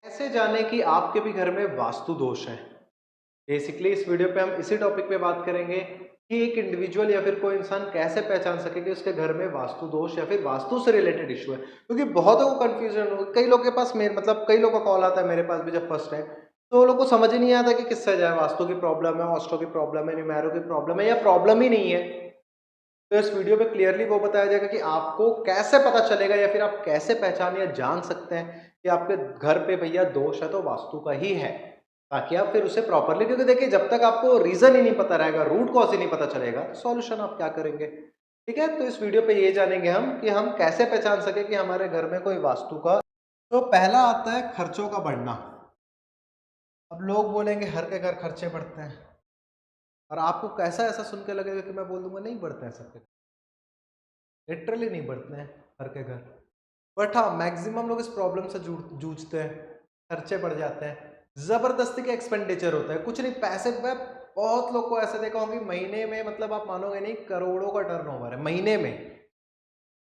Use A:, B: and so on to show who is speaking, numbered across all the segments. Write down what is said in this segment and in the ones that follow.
A: कैसे जाने कि आपके भी घर में वास्तु दोष है। बेसिकली इस वीडियो पे हम इसी टॉपिक पे बात करेंगे कि एक इंडिविजुअल या फिर कोई इंसान कैसे पहचान सके कि उसके घर में वास्तु दोष या फिर वास्तु से रिलेटेड इशू है, क्योंकि बहुतों को कंफ्यूजन हो। कई लोग के पास मेरे मतलब कई लोग का कॉल आता है, मेरे पास भी जब फर्स्ट टाइम, तो वो लोग को समझ ही नहीं आता कि किससे जाए। वास्तु की प्रॉब्लम है, ऑस्ट्रो की प्रॉब्लम है, न्यूमेरो की प्रॉब्लम है, या प्रॉब्लम ही नहीं है। तो इस वीडियो में क्लियरली वो बताया जाएगा कि आपको कैसे पता चलेगा या फिर आप कैसे पहचान या जान सकते हैं कि आपके घर पे भैया दोष है तो वास्तु का ही है, ताकि आप फिर उसे प्रॉपरली, क्योंकि देखिए जब तक आपको रीजन ही नहीं पता रहेगा, रूट कॉज ही नहीं पता चलेगा, तो सॉल्यूशन आप क्या करेंगे। ठीक है, तो इस वीडियो पे ये जानेंगे हम कि हम कैसे पहचान सके कि हमारे घर में कोई वास्तु का। तो पहला आता है खर्चों का बढ़ना। अब लोग बोलेंगे हर के घर खर्चे बढ़ते हैं, और आपको कैसा ऐसा सुन के लगेगा कि मैं बोल दूंगा नहीं बढ़ते हैं सबके, लिटरली नहीं बढ़ते हैं हर के घर। बट हाँ, मैक्सिमम लोग इस प्रॉब्लम से जूझते हैं, खर्चे बढ़ जाते हैं, जबरदस्ती का एक्सपेंडिचर होता है, कुछ नहीं पैसे। मैं बहुत लोग को ऐसे देखा होंगे महीने में, मतलब आप मानोगे नहीं, करोड़ों का टर्नओवर है महीने में।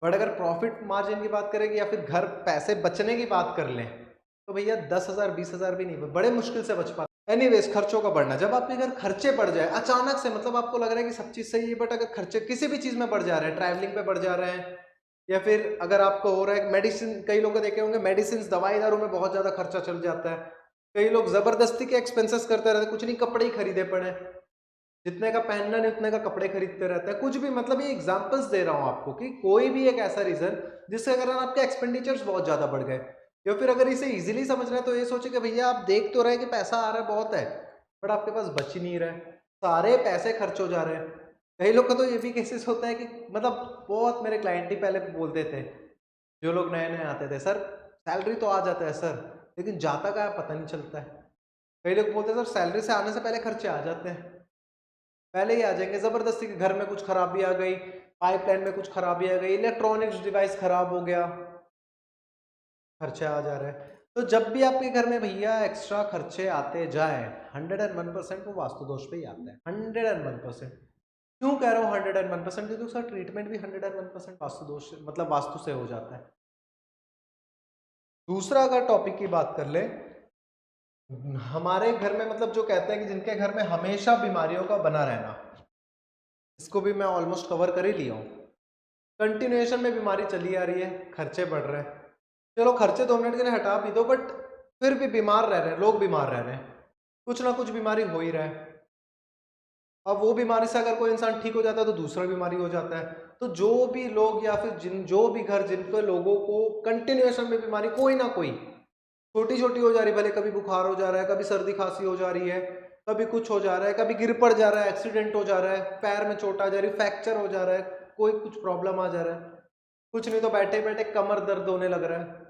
A: बट अगर प्रॉफिट मार्जिन की बात करें या फिर घर पैसे बचने की बात कर लें, तो भैया 10,000 20,000 भी नहीं, बड़े मुश्किल से बच पाते। एनीवेज, खर्चों का बढ़ना, जब आपके घर खर्चे बढ़ जाए अचानक से, मतलब आपको लग रहा है कि सब चीज सही है, बट अगर खर्चे किसी भी चीज में बढ़ जा रहे हैं, ट्रैवलिंग पे बढ़ जा रहे हैं, या फिर अगर आपको हो रहा है मेडिसिन, कई लोग देखे होंगे मेडिसिन दवाई दारू में बहुत ज्यादा खर्चा चल जाता है। कई लोग जबरदस्ती के एक्सपेंसेस करते रहते हैं, कुछ नहीं कपड़े ही खरीदे पड़े, जितने का पहनना नहीं उतने का कपड़े खरीदते रहते हैं, कुछ भी। मतलब ये एग्जांपल्स दे रहा हूं आपको कि कोई भी एक ऐसा रीजन जिसके कारण आपके एक्सपेंडिचर्स बहुत ज्यादा बढ़ गए। या फिर अगर इसे इजीली समझ रहे हैं तो ये सोचे कि भैया आप देख तो रहे कि पैसा आ रहा है बहुत है, बट आपके पास बच ही नहीं रहा है, सारे पैसे खर्च हो जा रहे हैं। कई लोग का तो ये भी केसेस होता है कि मतलब बहुत, मेरे क्लाइंट ही पहले बोलते थे, जो लोग नए नए आते थे, सर सैलरी तो आ जाता है सर, लेकिन जाता का पता नहीं चलता है। कई लोग बोलते हैं सर सैलरी से आने से पहले खर्चे आ जाते हैं, पहले ही आ जाएंगे जबरदस्ती के। घर में कुछ खराबी आ गई, पाइपलाइन में कुछ खराबी आ गई, इलेक्ट्रॉनिक्स डिवाइस खराब हो गया, खर्चे आ जा रहे हैं। तो जब भी आपके घर में भैया एक्स्ट्रा खर्चे आते जाए, 101% वो वास्तु दोष पे ही आता है, 101%। क्यों कह रहा हूँ 101%? क्योंकि उसका ट्रीटमेंट भी 101% वास्तु दोष मतलब वास्तु से हो जाता है। दूसरा अगर टॉपिक की बात कर ले, हमारे घर में मतलब जो कहते हैं कि जिनके घर में हमेशा बीमारियों का बना रहना, इसको भी मैं ऑलमोस्ट कवर कर ही लिया हूँ। कंटिन्यूएशन में बीमारी चली आ रही है, खर्चे बढ़ रहे हैं, चलो खर्चे 2 मिनट के लिए हटा भी दो, बट फिर भी बीमार रह रहे हैं लोग, बीमार रह रहे हैं, कुछ ना कुछ बीमारी हो ही रहा है। अब वो बीमारी से अगर कोई इंसान ठीक हो जाता है तो दूसरा बीमारी हो जाता है। तो जो भी लोग या फिर जो भी घर जिनके लोगों को कंटिन्यूएशन में बीमारी कोई ना कोई छोटी छोटी हो जा रही, भले कभी बुखार हो जा रहा है, कभी सर्दी खांसी हो जा रही है, कभी कुछ हो जा रहा है, कभी गिर पड़ जा रहा है, एक्सीडेंट हो जा रहा है, पैर में चोट आ जा रही है, फ्रैक्चर हो जा रहा है, कोई कुछ प्रॉब्लम आ जा रहा है, कुछ नहीं तो बैठे बैठे कमर दर्द होने लग रहा है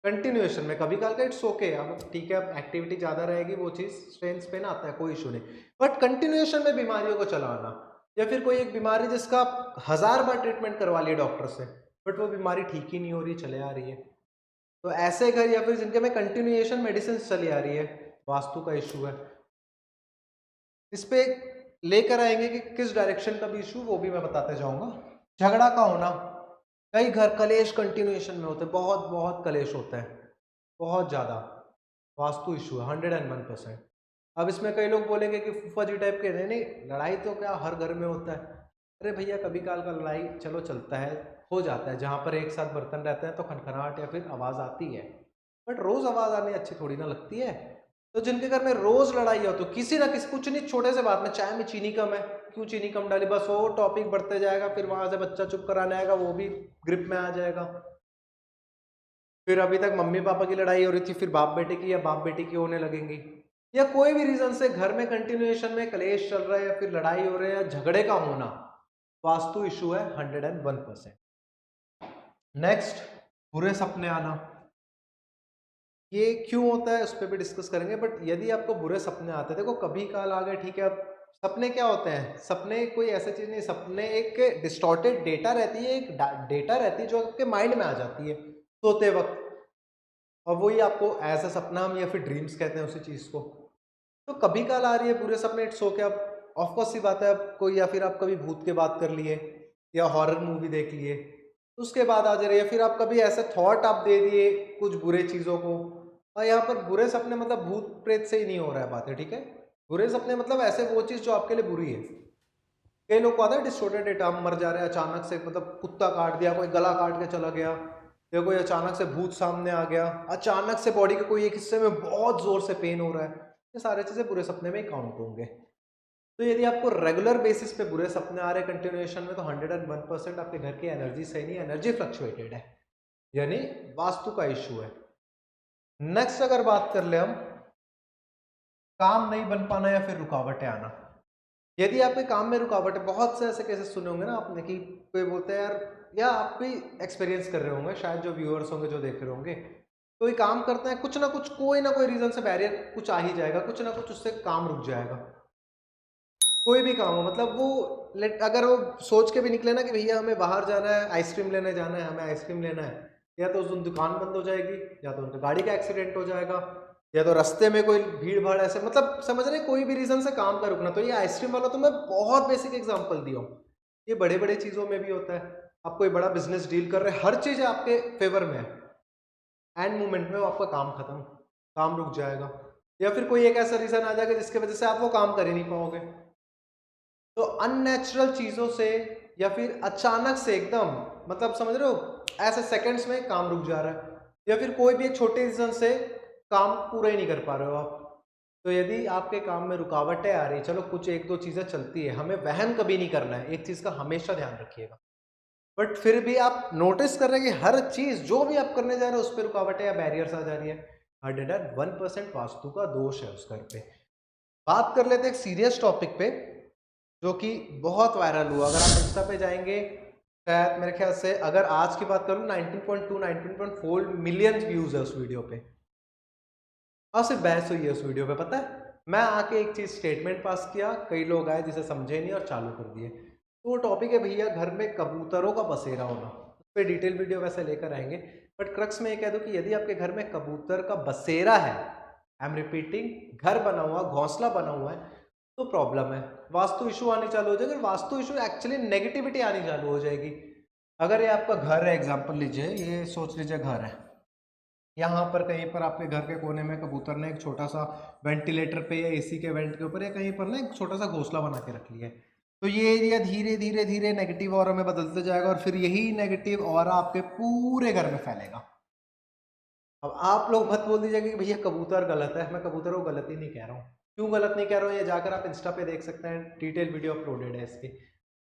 A: कंटिन्यूएशन में। कभी कल का इट्स ओके, अब ठीक है, अब एक्टिविटी ज्यादा रहेगी, वो चीज स्ट्रेन पेन आता है, कोई इशू नहीं। बट कंटिन्यूएशन में बीमारियों को चलाना, या फिर कोई एक बीमारी जिसका आप 1000 बार ट्रीटमेंट करवा लिए डॉक्टर से, बट वो बीमारी ठीक ही नहीं हो रही, चले आ रही है, तो ऐसे घर या फिर जिनके में कंटिन्यूएशन मेडिसिन चली आ रही है, वास्तु का इशू है। इस पे लेकर आएंगे कि किस डायरेक्शन का भी इशू, वो भी मैं बताते जाऊंगा। झगड़ा का होना, कई घर कलेश कंटिन्यूएशन में होते हैं, बहुत बहुत कलेश होता है, बहुत ज्यादा, वास्तु इशू है 101%। अब इसमें कई लोग बोलेंगे कि फूफा जी टाइप के, नहीं नहीं, लड़ाई तो क्या हर घर में होता है। अरे भैया कभी काल का लड़ाई चलो चलता है, हो जाता है, जहां पर एक साथ बर्तन रहते हैं तो खनखनाहट या फिर आवाज आती है, बट रोज आवाज आने अच्छी थोड़ी ना लगती है। तो जिनके घर में रोज लड़ाई हो, तो किसी ना किसी, कुछ नहीं, छोटे से बात में, चाय में चीनी कम है, क्यों चीनी कम डाली, बस वो टॉपिक बढ़ते जाएगा, फिर वहां से बच्चा चुप कराने आएगा, वो भी ग्रिप में आ जाएगा। फिर अभी तक मम्मी पापा की लड़ाई हो रही थी, फिर बाप बेटे की या बाप बेटे की होने लगेंगी, या कोई भी रीजन से घर में कंटिन्यूएशन में कलेश चल रहा है या फिर लड़ाई हो रही है या झगड़े का होना, वास्तु इशू है 101%। नेक्स्ट, बुरे सपने आना, ये क्यों होता है उस पर भी डिस्कस करेंगे। बट यदि आपको बुरे सपने आते हैं, देखो कभी काल आ गए, ठीक है, अब सपने क्या होते हैं, सपने कोई ऐसी चीज नहीं, सपने एक डिस्टॉर्टेड डेटा रहती है, एक डेटा रहती है जो आपके माइंड में आ जाती है सोते वक्त, और वही आपको एज अ सपना हम या फिर ड्रीम्स कहते हैं उसी चीज को। तो कभी काल आ रही है बुरे सपने, इट्स ओके। अब ऑफकोर्स सी बात है, अब कोई, या फिर आप कभी भूत के बात कर लिए या हॉरर मूवी देख लिए, उसके बाद आ जा रही है, फिर आप कभी ऐसे थॉट आप दे दिए कुछ बुरे चीजों को, और यहाँ पर बुरे सपने मतलब भूत प्रेत से ही नहीं हो रहा है बातें, ठीक है। बुरे सपने मतलब ऐसे वो चीज जो आपके लिए बुरी है। कई लोग को आता है डिस्टोर्टेड डेटा, हम मर जा रहे हैं अचानक से, मतलब कुत्ता काट दिया, कोई गला काट के चला गया, या कोई अचानक से भूत सामने आ गया, अचानक से बॉडी के कोई एक हिस्से में बहुत जोर से पेन हो रहा है, ये सारी चीजें बुरे सपने में ही काउंट होंगे। तो यदि आपको रेगुलर बेसिस पे बुरे सपने आ रहे हैं कंटिन्यूएशन में, तो 101% आपके घर की एनर्जी सही नहीं, एनर्जी फ्लक्चुएटेड है, यानी वास्तु का इश्यू है। नेक्स्ट अगर बात कर ले हम, काम नहीं बन पाना या फिर रुकावटें आना। यदि आपके काम में रुकावट है, बहुत से ऐसे केसेस सुने होंगे ना आपने कि कोई बोलते हैं यार, या आप भी एक्सपीरियंस कर रहे होंगे शायद, जो व्यूअर्स होंगे जो देख रहे होंगे, कोई काम करते हैं, कुछ ना कुछ कोई ना कोई रीजन से बैरियर कुछ आ ही जाएगा, कुछ ना कुछ उससे काम रुक जाएगा। कोई भी काम हो, मतलब वो अगर वो सोच के भी निकले ना कि भैया हमें बाहर जाना है, आइसक्रीम लेने जाना है, हमें आइसक्रीम लेना है, या तो उस दिन दुकान बंद हो जाएगी, या तो उनका गाड़ी का एक्सीडेंट हो जाएगा, या तो रास्ते में कोई भीड़ भाड़, ऐसे मतलब समझ रहे, कोई भी रीजन से काम का रुकना। तो ये आइसक्रीम वाला तो मैं बहुत बेसिक एग्जांपल दिया हूँ, ये बड़े बड़े चीजों में भी होता है। आप कोई बड़ा बिजनेस डील कर रहे हैं, हर चीज आपके फेवर में है, एंड मोमेंट में वो आपका काम खत्म, काम रुक जाएगा, या फिर कोई एक ऐसा रीजन आ जाएगा जिसकी वजह से आप वो काम कर ही नहीं पाओगे। तो अननेचुरल चीजों से या फिर अचानक से एकदम, मतलब समझ रहे हो, ऐसे सेकंड्स में काम रुक जा रहा है, या फिर कोई भी एक छोटे रीजन से काम पूरा ही नहीं कर पा रहे हो आप। तो यदि आपके काम में रुकावटें आ रही, चलो कुछ एक दो चीजें चलती है, हमें वहम कभी नहीं करना है, एक चीज का हमेशा ध्यान रखिएगा। बट फिर भी आप नोटिस कर रहे हैं कि हर चीज जो भी आप करने जा रहे हो उस पर रुकावटें या बैरियर्स आ जा रही है, 101% वास्तु का दोष है उस घर पे। बात कर लेते हैं एक सीरियस टॉपिक पे, जो कि बहुत वायरल हुआ। अगर आप इंस्टा पे जाएंगे, शायद मेरे ख्याल से अगर आज की बात करूँ 19.2 19.4 मिलियन व्यूज है उस वीडियो पे, और सिर्फ बहस हुई है उस वीडियो पे। पता है, मैं आके एक चीज स्टेटमेंट पास किया, कई लोग आए जिसे समझे नहीं और चालू कर दिए। तो वो टॉपिक है भैया घर में कबूतरों का बसेरा होना, उस पर डिटेल वीडियो वैसे लेकर आएंगे। बट क्रक्स में ये कह दो कि यदि आपके घर में कबूतर का बसेरा है, आई एम रिपीटिंग, घर बना हुआ, घोंसला बना हुआ है, तो प्रॉब्लम है, वास्तु इशू आनी चालू हो जाएगी। वास्तु इशू एक्चुअली नेगेटिविटी आनी चालू हो जाएगी। अगर ये आपका घर है, एग्जांपल लीजिए, ये सोच लीजिए घर है, यहाँ पर कहीं पर आपके घर के कोने में कबूतर ने एक छोटा सा वेंटिलेटर पे या एसी के वेंट के ऊपर या कहीं पर ना एक छोटा सा घोंसला बना के रख लिया है, तो ये एरिया धीरे धीरे धीरे नेगेटिव ऑरा में बदलते जाएगा, और फिर यही नेगेटिव ऑरा आपके पूरे घर में फैलेगा। अब आप लोग मत बोल दीजिएगा कि भैया कबूतर गलत है, मैं कबूतर को गलत ही नहीं कह रहा हूँ। क्यों गलत नहीं कह रहा हूँ, ये जाकर आप इंस्टा पे देख सकते हैं, डिटेल वीडियो अपलोडेड है इसकी,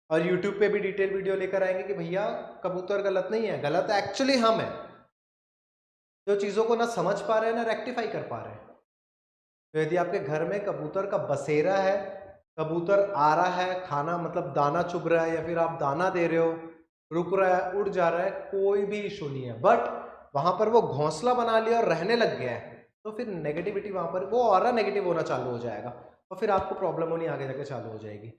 A: और यूट्यूब पे भी डिटेल वीडियो लेकर आएंगे कि भैया कबूतर गलत नहीं है, गलत एक्चुअली हम है, जो चीज़ों को ना समझ पा रहे हैं ना रेक्टिफाई कर पा रहे हैं। तो यदि आपके घर में कबूतर का बसेरा है, कबूतर आ रहा है, खाना मतलब दाना चुग रहा है, या फिर आप दाना दे रहे हो, रुक रहा है, उड़ जा रहा है, कोई भी इशू नहीं है, बट वहां पर वो घोंसला बना लिया और रहने लग गया है, तो फिर नेगेटिविटी वहां पर वो ऑरा नेगेटिव होना चालू हो जाएगा, और फिर आपको प्रॉब्लम होनी आगे जाके चालू हो जाएगी।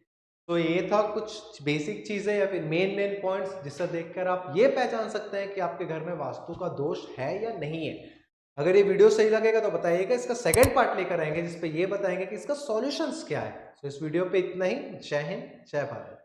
A: तो ये था कुछ बेसिक चीजें या फिर मेन पॉइंट्स, जिससे देखकर आप ये पहचान सकते हैं कि आपके घर में वास्तु का दोष है या नहीं है। अगर ये वीडियो सही लगेगा तो बताइएगा, इसका सेकंड पार्ट लेकर आएंगे जिसपे ये बताएंगे कि इसका सॉल्यूशंस क्या है। तो इस वीडियो पे इतना ही। जय हिंद, जय भारत।